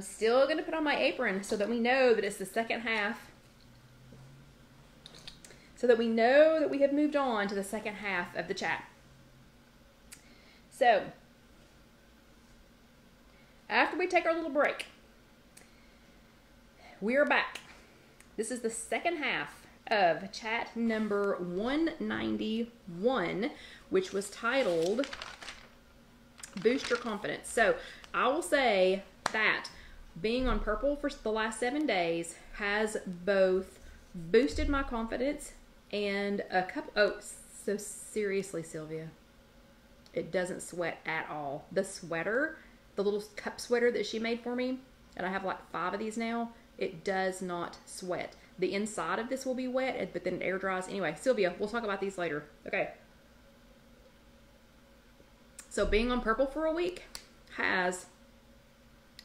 still going to put on my apron so that we know that it's the second half. So that we know that we have moved on to the second half of the chat. So, after we take our little break, we are back. This is the second half of chat number 191, which was titled Boost Your Confidence. So, I will say that being on purple for the last 7 days has both boosted my confidence and a couple, oh, so seriously, Sylvia, it doesn't sweat at all. The sweater, the little cup sweater that she made for me, and I have like 5 of these now, it does not sweat. The inside of this will be wet, but then it air dries. Anyway, Sylvia, we'll talk about these later. Okay. So being on purple for a week has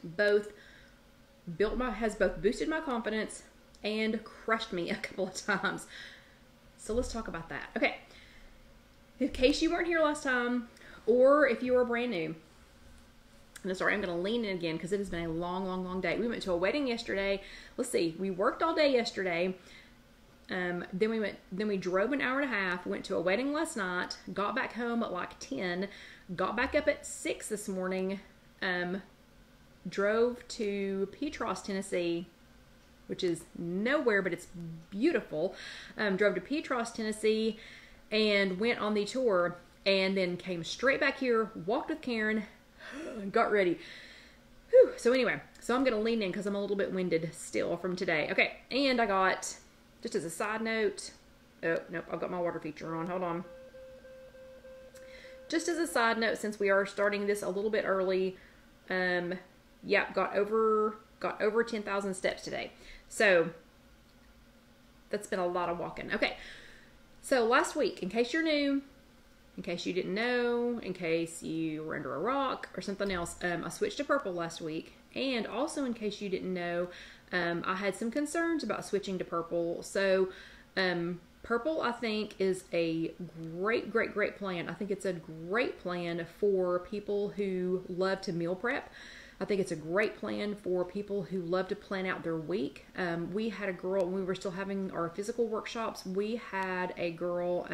both boosted my confidence and crushed me a couple of times. So let's talk about that. Okay. In case you weren't here last time, or if you were brand new, and sorry, I'm going to lean in again because it has been a long, long, long day. We went to a wedding yesterday. Let's see. We worked all day yesterday. Then we drove an hour and a half, went to a wedding last night, got back home at like 10, got back up at 6 this morning, drove to Petros, Tennessee, which is nowhere, but it's beautiful. Drove to Petros, Tennessee, and went on the tour, and then came straight back here, walked with Karen, got ready. Whew. So anyway, so I'm going to lean in because I'm a little bit winded still from today. Okay, and I got, just as a side note, oh, nope, I've got my water feature on. Hold on. Just as a side note, since we are starting this a little bit early, yeah, got over 10,000 steps today. So that's been a lot of walking. Okay. So last week, in case you're new, in case you didn't know, in case you were under a rock or something else, I switched to purple last week. And also in case you didn't know, I had some concerns about switching to purple. So purple, I think, is a great, great, great plan. I think it's a great plan for people who love to meal prep. I think it's a great plan for people who love to plan out their week. We had a girl, when we were still having our physical workshops, we had a girl,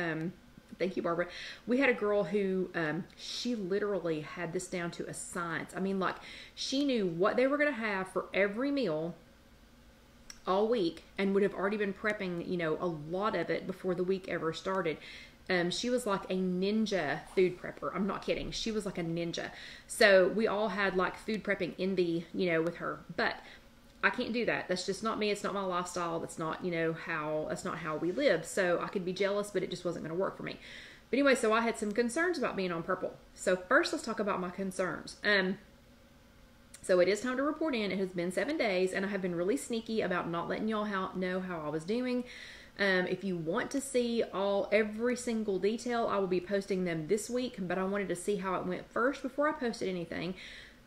thank you, Barbara. We had a girl who, she literally had this down to a science. I mean, like, she knew what they were going to have for every meal all week and would have already been prepping, you know, a lot of it before the week ever started. She was like a ninja food prepper. I'm not kidding. She was like a ninja. So we all had like food prepping envy, you know, with her. But I can't do that. That's just not me. It's not my lifestyle. That's not, you know, that's not how we live. So I could be jealous, but it just wasn't going to work for me. But anyway, so I had some concerns about being on purple. So first, let's talk about my concerns. So it is time to report in. It has been 7 days, and I have been really sneaky about not letting y'all know how I was doing. If you want to see every single detail, I will be posting them this week, but I wanted to see how it went first before I posted anything.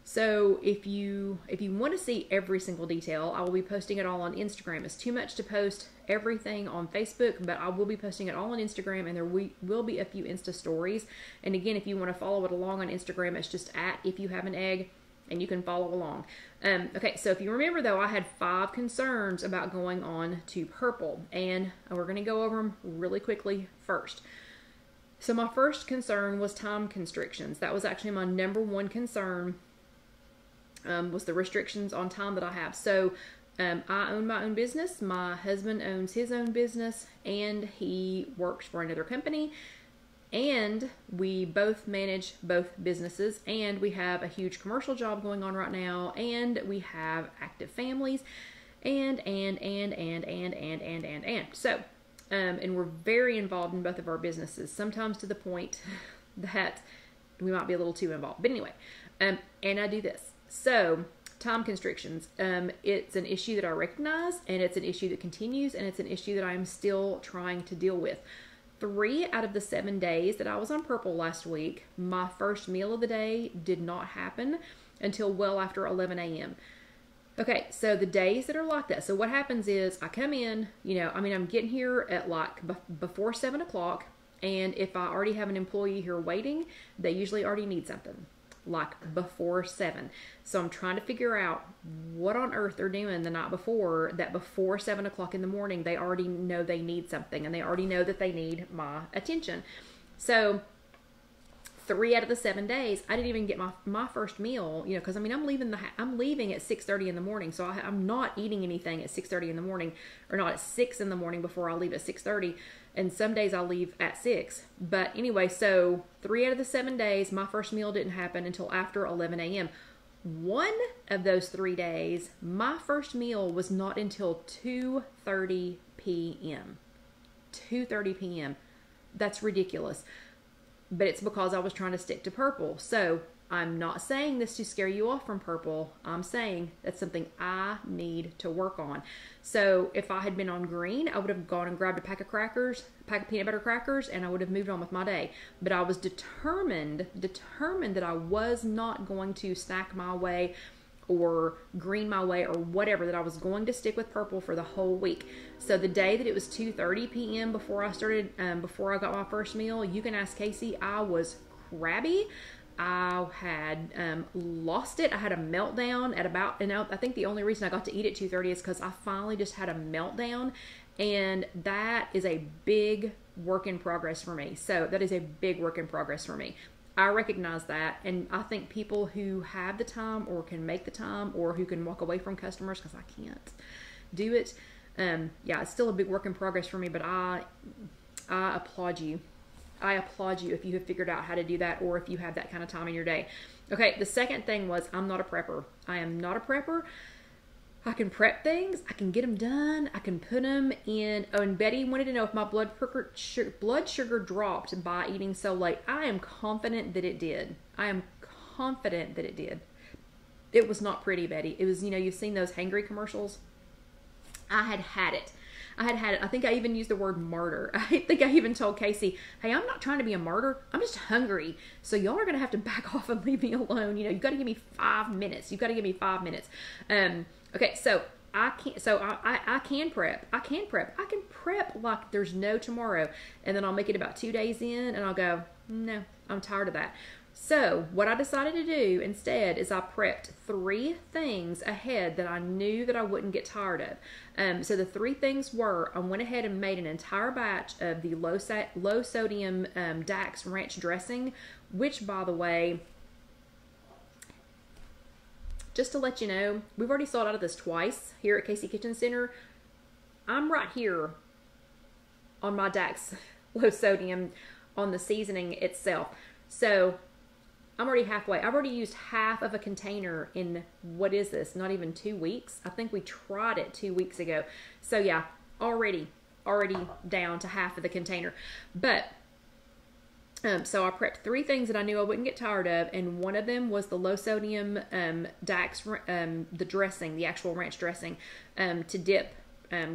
So if you want to see every single detail, I will be posting it all on Instagram. It's too much to post everything on Facebook, but I will be posting it all on Instagram, and there will be a few Insta stories. And again, if you want to follow it along on Instagram, it's just at IfYouHaveAnEgg, and you can follow along. Okay, so if you remember, though, I had 5 concerns about going on to purple, and we're going to go over them really quickly first. So my first concern was time constrictions. That was actually my number 1 concern, was the restrictions on time that I have. So I own my own business. My husband owns his own business, and he works for another company. And we both manage both businesses, and we have a huge commercial job going on right now, and we have active families, and. So, and we're very involved in both of our businesses, sometimes to the point that we might be a little too involved. But anyway, and I do this. So, time constrictions, it's an issue that I recognize, and it's an issue that continues, and it's an issue that I'm still trying to deal with. 3 out of the 7 days that I was on purple last week, my first meal of the day did not happen until well after 11 a.m. Okay, so the days that are like that, so what happens is I come in, you know, I mean, I'm getting here at like before 7 o'clock, and if I already have an employee here waiting, they usually already need something. like before 7. So I'm trying to figure out what on earth they're doing the night before, that before 7 o'clock in the morning, they already know they need something, and they already know that they need my attention. So 3 out of the 7 days, I didn't even get my first meal, you know, because I mean, I'm leaving at 6:30 in the morning, so I'm not eating anything at 6:30 in the morning, or not at 6 in the morning before I leave at 6:30, and some days I leave at 6. But anyway, so 3 out of the 7 days, my first meal didn't happen until after 11 a.m. One of those 3 days, my first meal was not until 2:30 p.m. 2:30 p.m. That's ridiculous. But it's because I was trying to stick to purple. So I'm not saying this to scare you off from purple. I'm saying that's something I need to work on. So if I had been on green, I would have gone and grabbed a pack of peanut butter crackers, and I would have moved on with my day. But I was determined that I was not going to snack my way or green my way or whatever, that I was going to stick with purple for the whole week. So the day that it was 2:30 p.m. before I got my first meal, you can ask Casey, I was crabby. I had lost it. I had a meltdown at about, and I think the only reason I got to eat at 2:30 is because I finally just had a meltdown, and that is a big work in progress for me. So that is a big work in progress for me. I recognize that, and I think people who have the time or can make the time or who can walk away from customers, because I can't do it, yeah, it's still a big work in progress for me, but I applaud you. I applaud you if you have figured out how to do that, or if you have that kind of time in your day. Okay, the second thing was, I'm not a prepper. I am not a prepper. I can prep things. I can get them done. I can put them in. Oh, and Betty wanted to know if my blood sugar dropped by eating so late. I am confident that it did. I am confident that it did. It was not pretty, Betty. It was, you know, you've seen those hangry commercials. I had it. I think I even used the word martyr. I think I even told Casey, hey, I'm not trying to be a martyr. I'm just hungry. So y'all are going to have to back off and leave me alone. You know, you've got to give me 5 minutes. You've got to give me 5 minutes. Okay, so I can prep. I can prep like there's no tomorrow. And then I'll make it about 2 days in, and I'll go, no, I'm tired of that. So what I decided to do instead is I prepped 3 things ahead that I knew that I wouldn't get tired of. So the 3 things were, I went ahead and made an entire batch of the low sodium Dax ranch dressing, which, by the way, just to let you know, we've already sold out of this twice here at Casey Kitchen Center. I'm right here on my Dax low sodium on the seasoning itself. So I'm already halfway. I've already used half of a container in, what is this, not even 2 weeks. I think we tried it 2 weeks ago. So yeah, already down to half of the container. But so I prepped 3 things that I knew I wouldn't get tired of, and one of them was the low sodium Dax, the dressing, the actual ranch dressing, to dip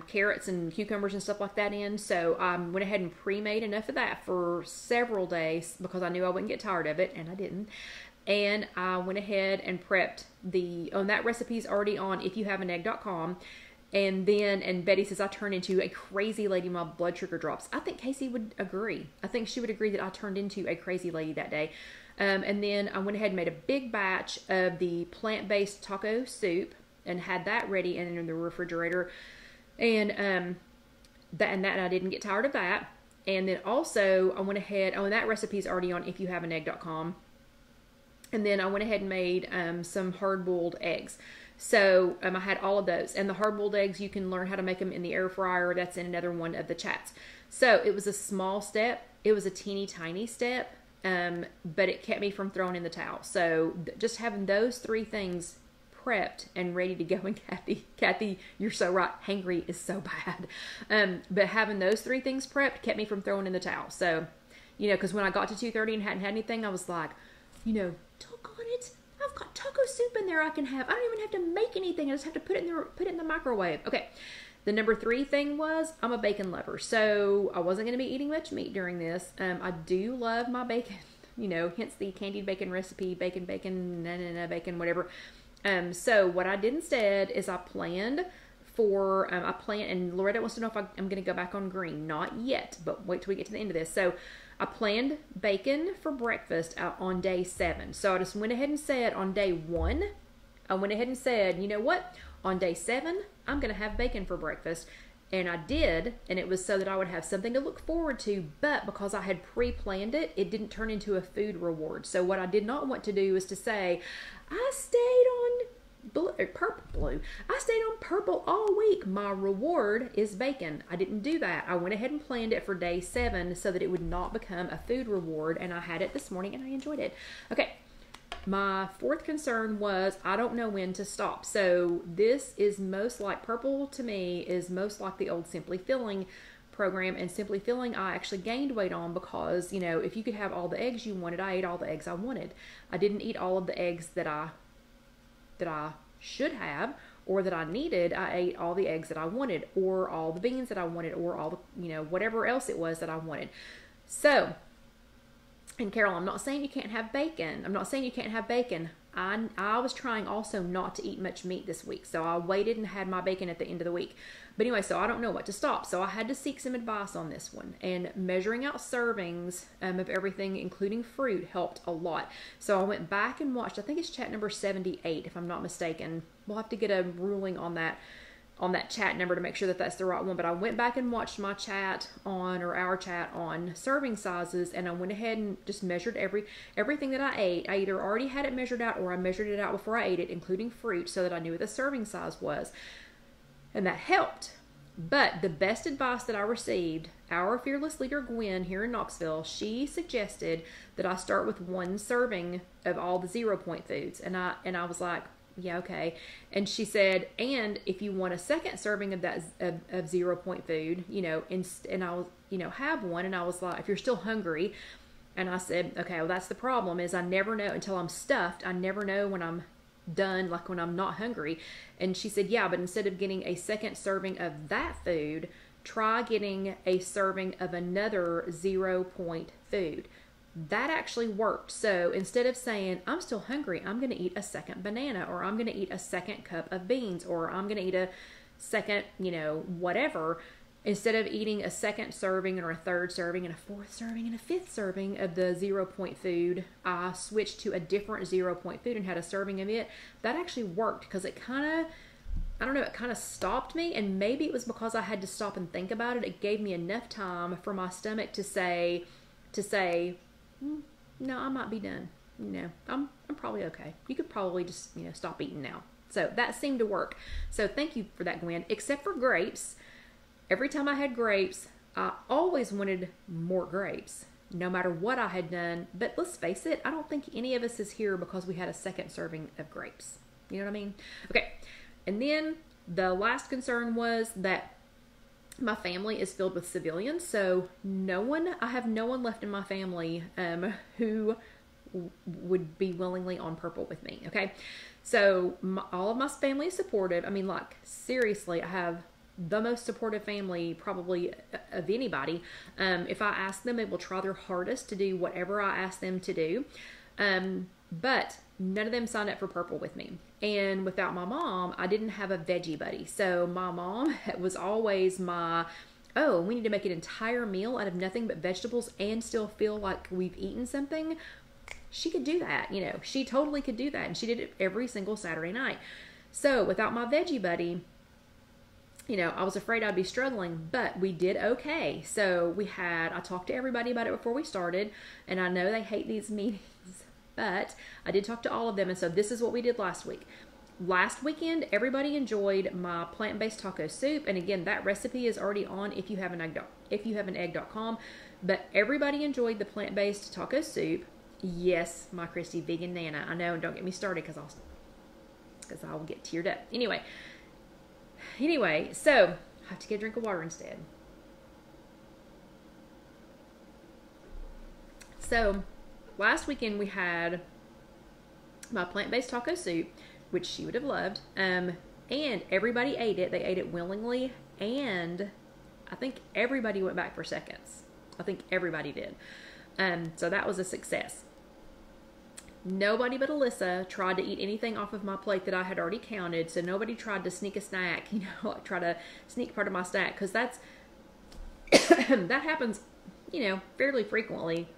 carrots and cucumbers and stuff like that in. So I went ahead and pre-made enough of that for several days because I knew I wouldn't get tired of it, and I didn't. And I went ahead and prepped that recipe's already on IfYouHaveAnEgg.com. And Betty says, I turned into a crazy lady. My blood sugar drops. I think Casey would agree. I think she would agree that I turned into a crazy lady that day. And then I went ahead and made a big batch of the plant-based taco soup and had that ready and in the refrigerator. And I didn't get tired of that. And then also I went ahead, and that recipe's already on IfYouHaveAnEgg.com. And then I went ahead and made some hard-boiled eggs. So I had all of those. And the hard-boiled eggs, you can learn how to make them in the air fryer. That's in another one of the chats. So it was a small step. It was a teeny tiny step, but it kept me from throwing in the towel. So just having those 3 things prepped and ready to go. And Kathy, you're so right. Hangry is so bad. But having those 3 things prepped kept me from throwing in the towel. So, you know, because when I got to 2:30 and hadn't had anything, I was like, you know, doggone it, I've got taco soup in there I can have. I don't even have to make anything. I just have to put it in the microwave. Okay. The number 3 thing was, I'm a bacon lover. So I wasn't going to be eating much meat during this. I do love my bacon, you know, hence the candied bacon recipe, bacon, whatever. So what I did instead is I planned, and Loretta wants to know if I'm going to go back on green. Not yet, but wait till we get to the end of this. So I planned bacon for breakfast out on day 7. So I just went ahead and said on day 1, I went ahead and said, you know what? On day 7, I'm going to have bacon for breakfast. And I did, and it was so that I would have something to look forward to, but because I had pre-planned it, it didn't turn into a food reward. So what I did not want to do is to say, I stayed on I stayed on purple all week. My reward is bacon. I didn't do that. I went ahead and planned it for day 7 so that it would not become a food reward, and I had it this morning and I enjoyed it. Okay. My 4th concern was I don't know when to stop. So this is most like purple to me is most like the old Simply Filling program, and Simply Filling I actually gained weight on because, you know, if you could have all the eggs you wanted, I ate all the eggs I wanted. I didn't eat all of the eggs that I should have or that I needed. I ate all the eggs that I wanted, or all the beans that I wanted, or all the, you know, whatever else it was that I wanted. So, and Carol, I'm not saying you can't have bacon. I'm not saying you can't have bacon. I was trying also not to eat much meat this week. So I waited and had my bacon at the end of the week. But anyway, so I don't know what to stop. So I had to seek some advice on this one. And measuring out servings of everything, including fruit, helped a lot. So I went back and watched, I think it's chat number 78, if I'm not mistaken. We'll have to get a ruling on that chat number to make sure that that's the right one. But I went back and watched my chat on, or our chat on serving sizes, and I went ahead and just measured everything that I ate. I either already had it measured out or I measured it out before I ate it, including fruit, so that I knew what the serving size was. And that helped. But the best advice that I received, our fearless leader Gwen here in Knoxville, she suggested that I start with 1 serving of all the 0-point foods. And I was like, yeah, okay. And she said, and if you want a 2nd serving of that of 0-point food, you know, and I was, you know, have one. And I was like, if you're still hungry, and I said, okay, well, that's the problem, is I never know until I'm stuffed. I never know when I'm done, like when I'm not hungry. And she said, yeah, but instead of getting a 2nd serving of that food, try getting a serving of another 0-point food. That actually worked. So instead of saying, I'm still hungry, I'm going to eat a 2nd banana, or I'm going to eat a 2nd cup of beans, or I'm going to eat a 2nd, you know, whatever, instead of eating a 2nd serving or a 3rd serving and a 4th serving and a 5th serving of the 0-point food, I switched to a different 0-point food and had a serving of it. That actually worked because it kind of, I don't know, it kind of stopped me, and maybe it was because I had to stop and think about it. It gave me enough time for my stomach to say, no, I might be done. You know, I'm probably okay. You could probably just, you know, stop eating now. So that seemed to work. So thank you for that, Gwen. Except for grapes. Every time I had grapes, I always wanted more grapes, no matter what I had done. But let's face it, I don't think any of us is here because we had a 2nd serving of grapes. You know what I mean? Okay. And then the last concern was that my family is filled with civilians, so I have no one left in my family who would be willingly on purple with me. Okay, so all of my family is supportive. I mean, like, seriously, I have the most supportive family probably of anybody. If I ask them, they will try their hardest to do whatever I ask them to do. But none of them signed up for purple with me. And without my mom, I didn't have a veggie buddy. So my mom was always my, oh, we need to make an entire meal out of nothing but vegetables and still feel like we've eaten something. She could do that, you know. She totally could do that. And she did it every single Saturday night. So without my veggie buddy, you know, I was afraid I'd be struggling, but we did okay. So I talked to everybody about it before we started, and I know they hate these meetings, but I did talk to all of them. And so this is what we did last week. Last weekend, everybody enjoyed my plant-based taco soup. And again, that recipe is already on IfYouHaveAnEgg.com. But everybody enjoyed the plant-based taco soup. Yes, my Christy vegan Nana. I know, and don't get me started because I'll get teared up. Anyway, so I have to get a drink of water instead. So last weekend we had my plant-based taco soup, which she would have loved. And everybody ate it. They ate it willingly. And I think everybody went back for seconds. I think everybody did. So that was a success. Nobody but Alyssa tried to eat anything off of my plate that I had already counted. So nobody tried to sneak a snack, you know, try to sneak part of my snack. Because that happens you know, fairly frequently.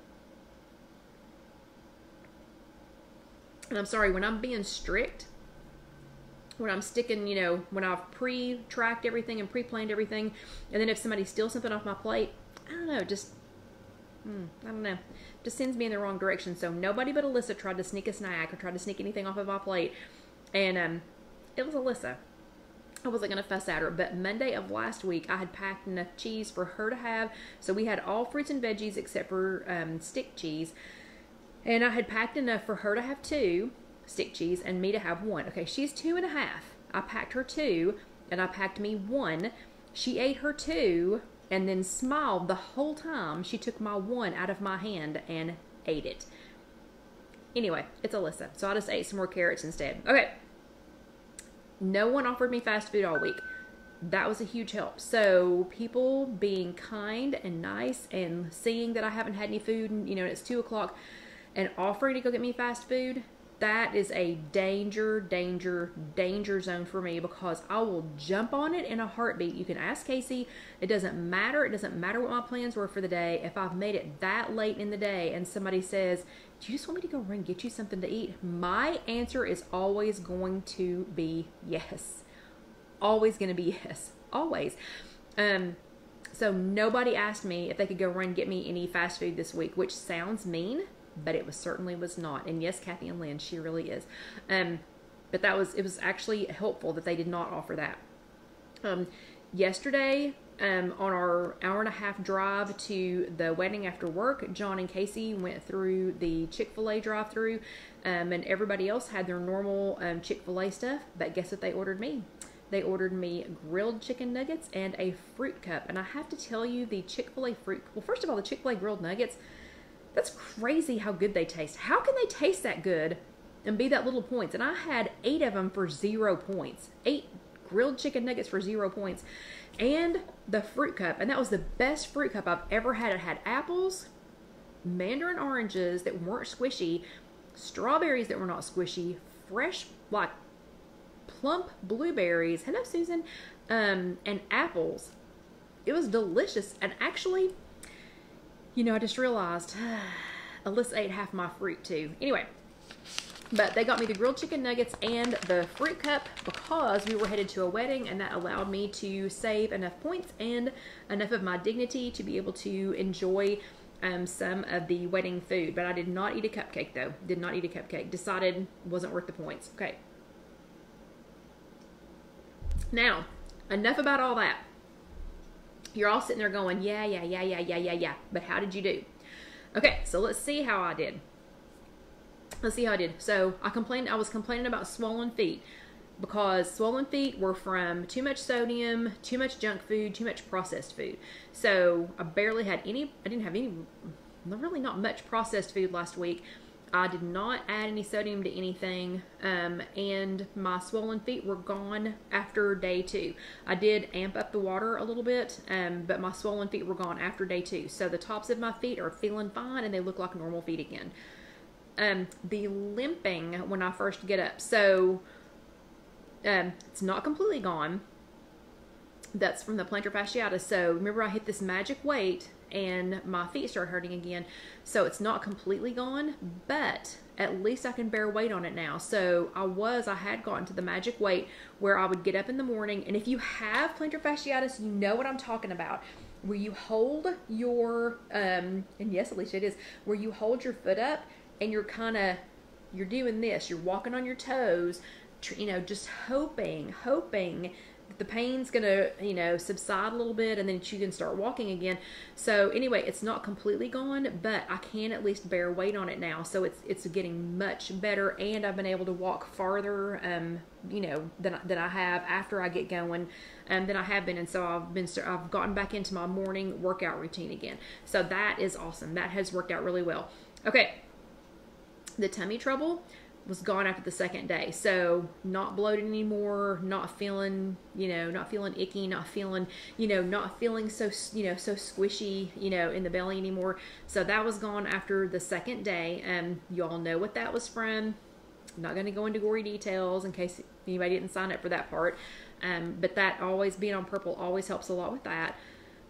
And I'm sorry, when I'm being strict, when I'm sticking, you know, when I've pre-tracked everything and pre-planned everything, and then if somebody steals something off my plate, I don't know, just sends me in the wrong direction. So nobody but Alyssa tried to sneak a snack or tried to sneak anything off of my plate, and it was Alyssa. I wasn't going to fuss at her, but Monday of last week, I had packed enough cheese for her to have. So we had all fruits and veggies except for stick cheese. And I had packed enough for her to have 2 stick cheese and me to have 1. Okay, she's 2.5. I packed her 2 and I packed me 1. She ate her 2 and then smiled the whole time she took my 1 out of my hand and ate it. Anyway, it's Alyssa. So I just ate some more carrots instead. Okay. No one offered me fast food all week. That was a huge help. So people being kind and nice and seeing that I haven't had any food and, you know, it's 2 o'clock and offering to go get me fast food, that is a danger zone for me, because I will jump on it in a heartbeat. You can ask Casey. It doesn't matter. It doesn't matter what my plans were for the day. If I've made it that late in the day and somebody says, do you just want me to go run and get you something to eat? My answer is always going to be yes. Always going to be yes. Always. So nobody asked me if they could go run and get me any fast food this week, which sounds mean, but it certainly was not. And yes, Kathy and Lynn, she really is. But it was actually helpful that they did not offer that. Yesterday, on our hour-and-a-half drive to the wedding after work, John and Casey went through the Chick-fil-A drive-thru, and everybody else had their normal Chick-fil-A stuff. But guess what they ordered me? They ordered me grilled chicken nuggets and a fruit cup. And I have to tell you, the Chick-fil-A well, first of all, the Chick-fil-A grilled nuggets, that's crazy how good they taste. How can they taste that good and be that little points? And I had 8 of them for 0 points. 8 grilled chicken nuggets for 0 points. And the fruit cup. And that was the best fruit cup I've ever had. It had apples, mandarin oranges that weren't squishy, strawberries that were not squishy, fresh, like, plump blueberries. Hello, Susan. And apples. It was delicious. And actually, you know, I just realized Alyssa ate half my fruit too. Anyway, but they got me the grilled chicken nuggets and the fruit cup because we were headed to a wedding, and that allowed me to save enough points and enough of my dignity to be able to enjoy some of the wedding food. But I did not eat a cupcake though. Did not eat a cupcake. Decided wasn't worth the points. Okay. Now, enough about all that. You're all sitting there going, yeah. But how did you do? Okay, so let's see how I did. So I was complaining about swollen feet because swollen feet were from too much sodium, too much junk food, too much processed food. So I didn't have really not much processed food last week. I did not add any sodium to anything, and my swollen feet were gone after day 2. I did amp up the water a little bit, but my swollen feet were gone after day 2. So the tops of my feet are feeling fine, and they look like normal feet again. The limping when I first get up, so it's not completely gone. That's from the plantar fasciitis. So remember, I hit this magic weight and my feet start hurting again. So it's not completely gone, but at least I can bear weight on it now. So I had gotten to the magic weight where I would get up in the morning. And if you have plantar fasciitis, you know what I'm talking about. Where you hold your, and yes, Alicia, it is, where you hold your foot up and you're doing this. You're walking on your toes, you know, just hoping the pain's gonna, subside a little bit, and then you can start walking again. So anyway, it's not completely gone, but I can at least bear weight on it now. So it's getting much better, and I've been able to walk farther, than I have after I get going, than I have been. And so I've gotten back into my morning workout routine again. So that is awesome. That has worked out really well. Okay, the tummy trouble was gone after the second day. So not bloated anymore, not feeling icky, not feeling so, so squishy, in the belly anymore. So that was gone after the second day. You all know what that was from. I'm not going to go into gory details in case anybody didn't sign up for that part. But that always being on purple always helps a lot with that.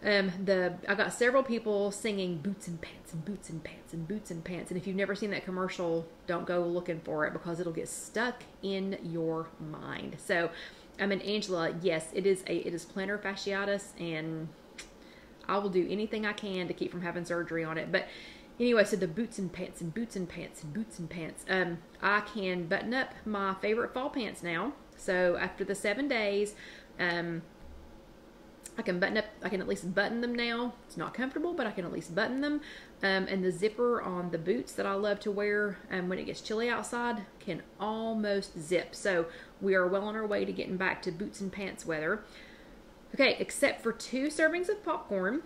I got several people singing boots and pants and boots and pants and boots and pants. And if you've never seen that commercial, don't go looking for it because it'll get stuck in your mind. So, and Angela, yes, it is plantar fasciitis, and I will do anything I can to keep from having surgery on it. But anyway, so the boots and pants and boots and pants and boots and pants. I can button up my favorite fall pants now. So after the 7 days, I can at least button them now. It's not comfortable, but I can at least button them. And the zipper on the boots that I love to wear when it gets chilly outside can almost zip. So we are well on our way to getting back to boots and pants weather. Okay, except for 2 servings of popcorn.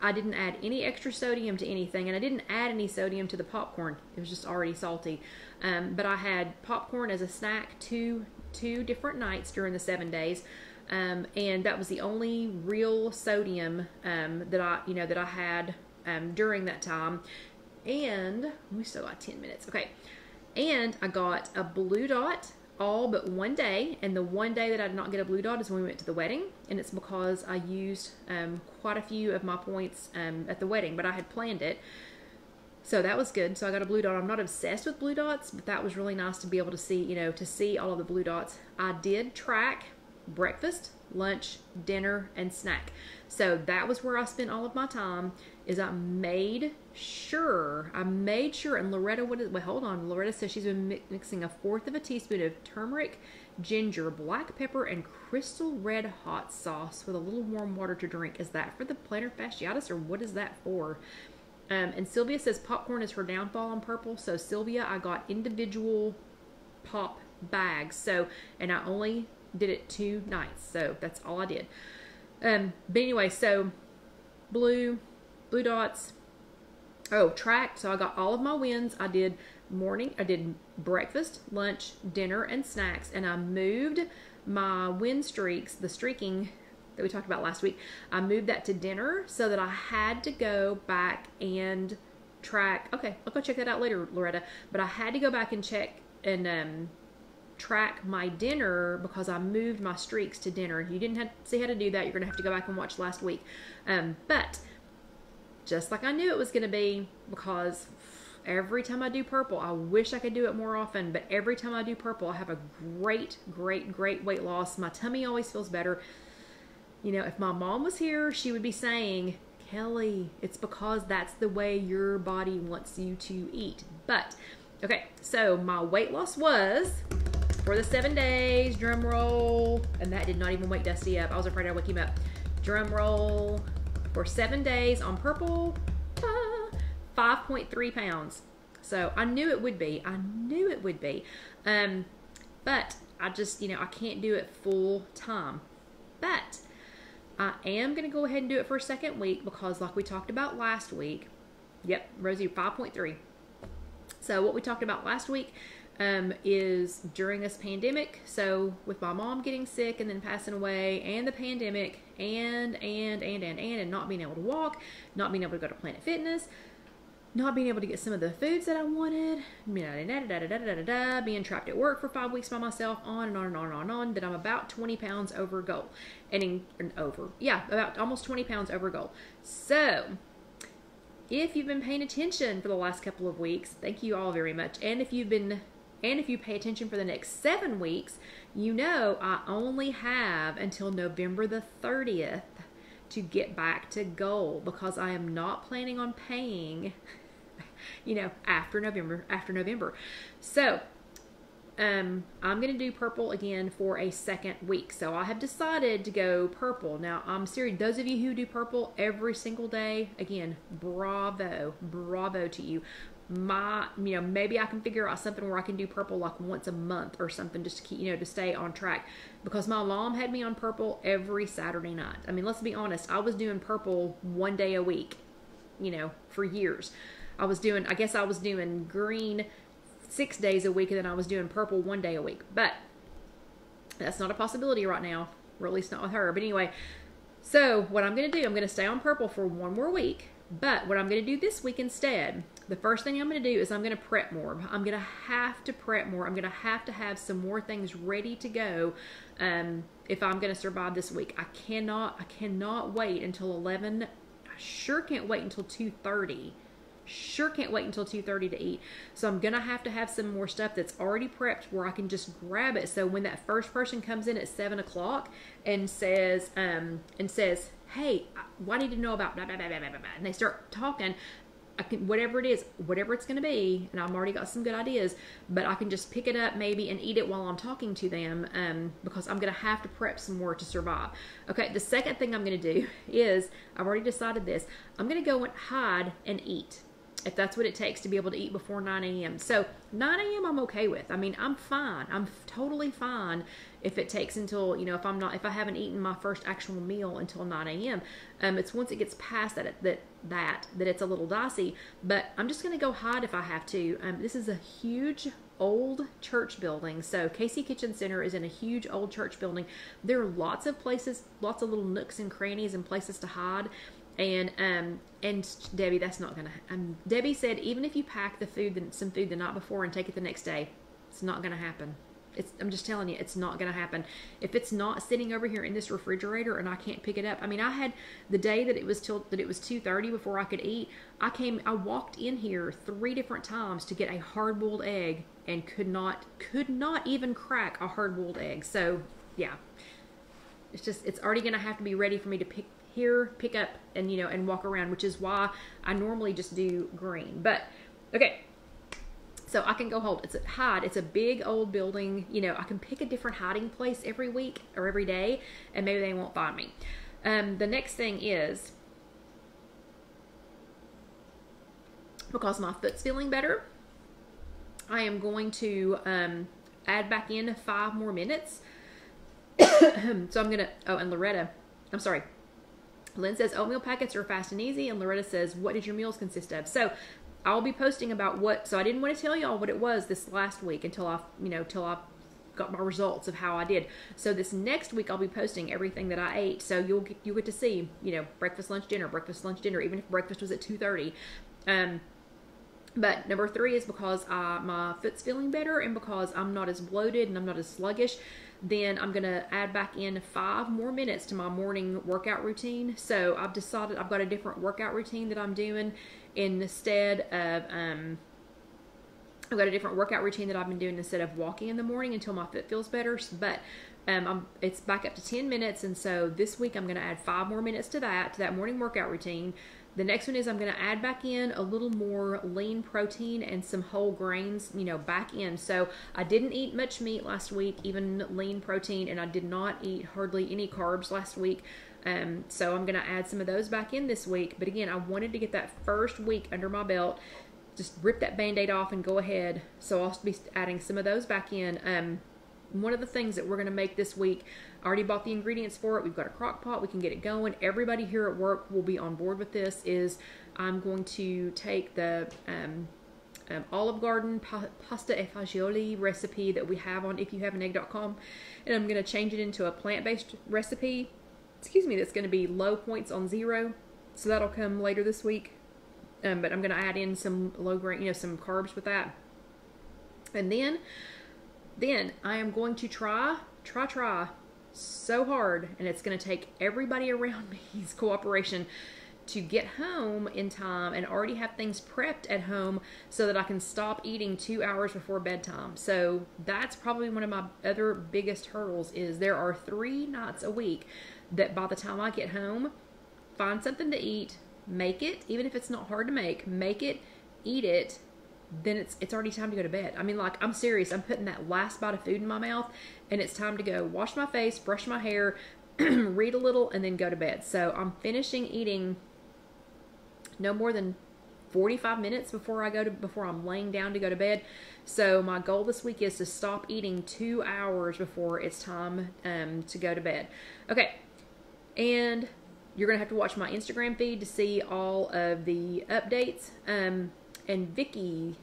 I didn't add any extra sodium to anything, and I didn't add any sodium to the popcorn. It was just already salty. But I had popcorn as a snack two different nights during the 7 days. And that was the only real sodium that I had during that time. And we still got 10 minutes. Okay. And I got a blue dot all but one day, and the one day that I did not get a blue dot is when we went to the wedding, and it's because I used quite a few of my points at the wedding, but I had planned it. So that was good. So I got a blue dot. I'm not obsessed with blue dots, but that was really nice to be able to see, to see all of the blue dots. I did track breakfast, lunch, dinner, and snack. So that was where I spent all of my time. Is I made sure, and Loretta, Loretta says she's been mixing 1/4 teaspoon of turmeric, ginger, black pepper, and crystal red hot sauce with a little warm water to drink. Is that for the plantar fasciitis, or what is that for? And Sylvia says popcorn is her downfall on purple. So Sylvia, I got individual pop bags. So, and I only did it 2 nights. So that's all I did. But anyway, so blue dots. Oh, track. So I got all of my wins. I did breakfast, lunch, dinner, and snacks. And I moved my win streaks, the streaking that we talked about last week, I moved that to dinner so that I had to go back and track. Okay, I'll go check that out later, Loretta. But I had to go back and check and track my dinner because I moved my streaks to dinner. If you didn't see how to do that, you're going to have to go back and watch last week. But just like I knew it was going to be, because every time I do purple, I wish I could do it more often, but every time I do purple, I have a great weight loss. My tummy always feels better. If my mom was here, she would be saying, Kelly, it's because that's the way your body wants you to eat. But, okay, so my weight loss was, for the 7 days, drum roll, and that did not even wake Dusty up. I was afraid I'd wake him up. Drum roll, for 7 days on purple, 5.3 pounds. So I knew it would be. But I just, I can't do it full time. But I am going to go ahead and do it for a second week because like we talked about last week, yep, Rosie, 5.3. So what we talked about last week is during this pandemic. So with my mom getting sick and then passing away, and the pandemic, and not being able to walk, not being able to go to Planet Fitness, not being able to get some of the foods that I wanted, being trapped at work for 5 weeks by myself, on and on and on and on and on, that I'm about 20 pounds over goal. About almost 20 pounds over goal. So if you've been paying attention for the last couple of weeks, thank you all very much. And if you pay attention for the next 7 weeks, I only have until November the 30th to get back to goal, because I am not planning on paying after November. So I'm going to do purple again for a second week. So I have decided to go purple. Now, I'm serious. Those of you who do purple every single day, again, bravo to you. Maybe I can figure out something where I can do purple like once a month or something, just to keep, to stay on track, because my mom had me on purple every Saturday night. I mean, let's be honest. I was doing purple 1 day a week, for years. I guess I was doing green 6 days a week, and then I was doing purple 1 day a week, but that's not a possibility right now, or at least not with her. But anyway, so what I'm going to do, I'm going to stay on purple for 1 more week. But what I'm going to do this week instead, the first thing I'm going to do is I'm going to prep more. I'm going to have to prep more. I'm going to have some more things ready to go if I'm going to survive this week. I cannot wait until 11. I sure can't wait until 2:30. Sure can't wait until 2:30 to eat. So I'm going to have some more stuff that's already prepped where I can just grab it. So when that first person comes in at 7 o'clock and says, hey, I need to know about blah, blah, blah, blah, blah, blah, and they start talking, I can, whatever it is, whatever it's going to be, and I've already got some good ideas, but I can just pick it up maybe and eat it while I'm talking to them because I'm going to have to prep some more to survive. Okay, the second thing I'm going to do is, I've already decided this, I'm going to go and hide and eat, if that's what it takes to be able to eat before 9 a.m. So 9 a.m. I'm okay with. I mean, I'm fine. I'm totally fine if it takes until, if I haven't eaten my first actual meal until 9 a.m. It's once it gets past that it's a little dicey, but I'm just going to go hide if I have to. This is a huge old church building. So Casey Kitchen Center is in a huge old church building. There are lots of places, lots of little nooks and crannies and places to hide. And Debbie, that's not gonna. Debbie said even if you pack some food the night before and take it the next day, it's not gonna happen. I'm just telling you, it's not gonna happen. If it's not sitting over here in this refrigerator and I can't pick it up. I mean, I had the day that it was 2:30 before I could eat. I walked in here 3 different times to get a hard-boiled egg and could not even crack a hard-boiled egg. So yeah, it's already gonna have to be ready for me to pick up and walk around, which is why I normally just do green. But okay, so I can go hide. It's a big old building. I can pick a different hiding place every week or every day, and maybe they won't find me. The next thing is, because my foot's feeling better, I am going to add back in 5 more minutes. So I'm gonna, and Loretta, I'm sorry, Lynn says oatmeal packets are fast and easy, and Loretta says, what did your meals consist of? So I'll be posting about so I didn't want to tell y'all what it was this last week until I got my results of how I did. So this next week I'll be posting everything that I ate. So you'll get to see, breakfast, lunch, dinner, even if breakfast was at 2:30. But number 3 is because my foot's feeling better and because I'm not as bloated and I'm not as sluggish. Then I'm going to add back in 5 more minutes to my morning workout routine. So I've decided I've got a different workout routine that I'm doing instead of, I've got a different workout routine that I've been doing instead of walking in the morning until my foot feels better. But it's back up to 10 minutes. And so this week I'm going to add 5 more minutes to that morning workout routine. The next one is I'm going to add back in a little more lean protein and some whole grains, back in. So I didn't eat much meat last week, even lean protein, and I did not eat hardly any carbs last week. So I'm going to add some of those back in this week. But again, I wanted to get that first week under my belt, just rip that Band-Aid off and go ahead. So I'll be adding some of those back in. One of the things that we're going to make this week, I already bought the ingredients for it. We've got a crock pot. We can get it going. Everybody here at work will be on board with this. I'm going to take the Olive Garden pasta e fagioli recipe that we have on IfYouHaveAnEgg.com, and I'm going to change it into a plant-based recipe. That's going to be low points on 0. So that'll come later this week. But I'm going to add in some low grain, some carbs with that. And then I am going to try so hard, and it's going to take everybody around me's cooperation to get home in time and already have things prepped at home so that I can stop eating 2 hours before bedtime. So that's probably one of my other biggest hurdles is there are 3 nights a week that by the time I get home, find something to eat, make it, even if it's not hard to make it, eat it, then it's already time to go to bed. I mean, I'm serious. I'm putting that last bite of food in my mouth, and it's time to go wash my face, brush my hair, read a little, and then go to bed. So I'm finishing eating no more than 45 minutes before I'm laying down to go to bed. So my goal this week is to stop eating 2 hours before it's time to go to bed. Okay, and you're gonna have to watch my Instagram feed to see all of the updates. And Vicky,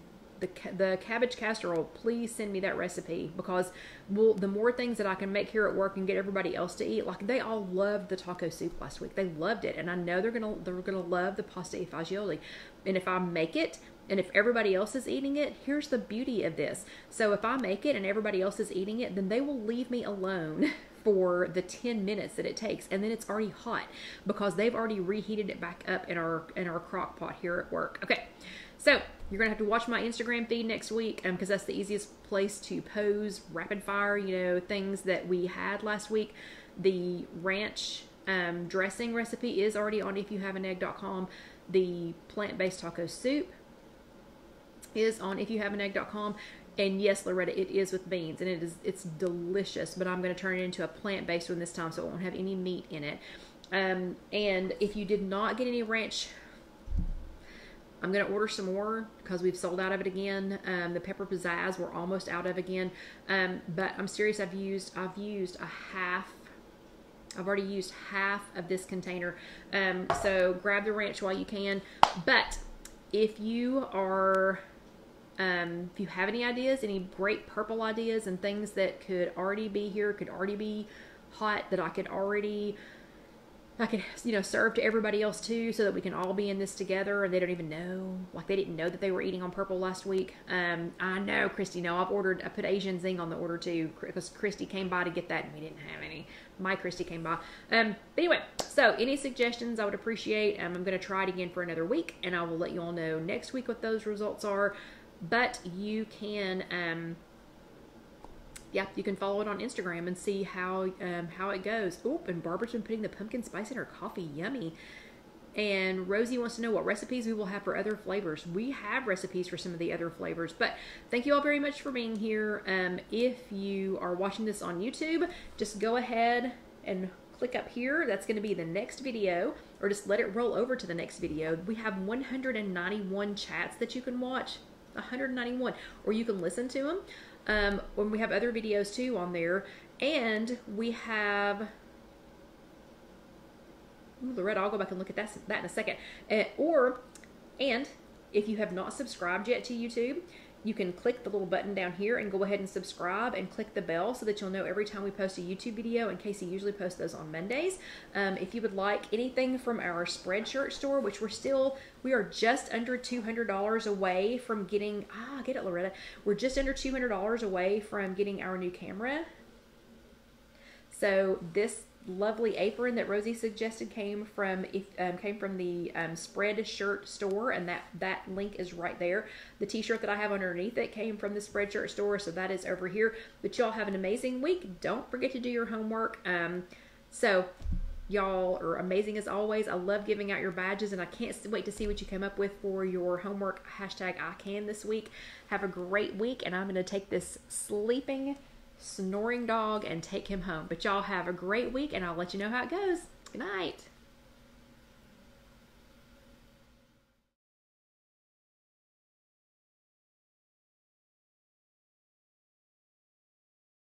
the cabbage casserole, please send me that recipe, because the more things that I can make here at work and get everybody else to eat, like they all loved the taco soup last week. They loved it, and I know they're gonna love the pasta e fagioli. And if I make it, and if everybody else is eating it, here's the beauty of this. So if I make it and everybody else is eating it, then they will leave me alone for the 10 minutes that it takes, and then it's already hot because they've already reheated it back up in our crock pot here at work. Okay, so you're gonna have to watch my Instagram feed next week, because that's the easiest place to pose rapid fire, things that we had last week. The ranch dressing recipe is already on IfYouHaveAnEgg.com. The plant-based taco soup is on IfYouHaveAnEgg.com. And yes, Loretta, it is with beans, and it's delicious, but I'm going to turn it into a plant-based one this time, so it won't have any meat in it. And if you did not get any ranch, I'm going to order some more because we've sold out of it again. The pepper pizzazz we're almost out of again. But I'm serious, I've used a half. I've already used half of this container. So grab the ranch while you can. But if you are... if you have any ideas, any great purple ideas and things that could already be here, could already be hot, that I could serve to everybody else too, so that we can all be in this together and they don't even know, like they didn't know that they were eating on purple last week. I know, Christy, no, I put Asian Zing on the order too, because Christy came by to get that and we didn't have any. My Christy came by. But anyway, so any suggestions I would appreciate. I'm going to try it again for another week, and I will let you all know next week what those results are. But you can, you can follow it on Instagram and see how it goes. Oh, and Barbara's been putting the pumpkin spice in her coffee. Yummy. And Rosie wants to know what recipes we will have for other flavors. We have recipes for some of the other flavors. But thank you all very much for being here. If you are watching this on YouTube, just go ahead and click up here. That's going to be the next video, or just let it roll over to the next video. We have 191 chats that you can watch. 191, or you can listen to them. When we have other videos too on there, and we have, Loretta, I'll go back and look at that in a second. And if you have not subscribed yet to YouTube, you can click the little button down here and go ahead and subscribe, and click the bell so that you'll know every time we post a YouTube video, and Casey usually posts those on Mondays. If you would like anything from our Spreadshirt store, which we are just under $200 away from getting, get it, Loretta. We're just under $200 away from getting our new camera. So this lovely apron that Rosie suggested came from the Spreadshirt store, and that link is right there. The t-shirt that I have underneath it came from the Spreadshirt store, so that is over here. But y'all have an amazing week. Don't forget to do your homework. So y'all are amazing as always. I love giving out your badges, and I can't wait to see what you come up with for your homework #ICAN this week. Have a great week, and I'm going to take this snoring dog and take him home. But y'all have a great week, and I'll let you know how it goes. Good night.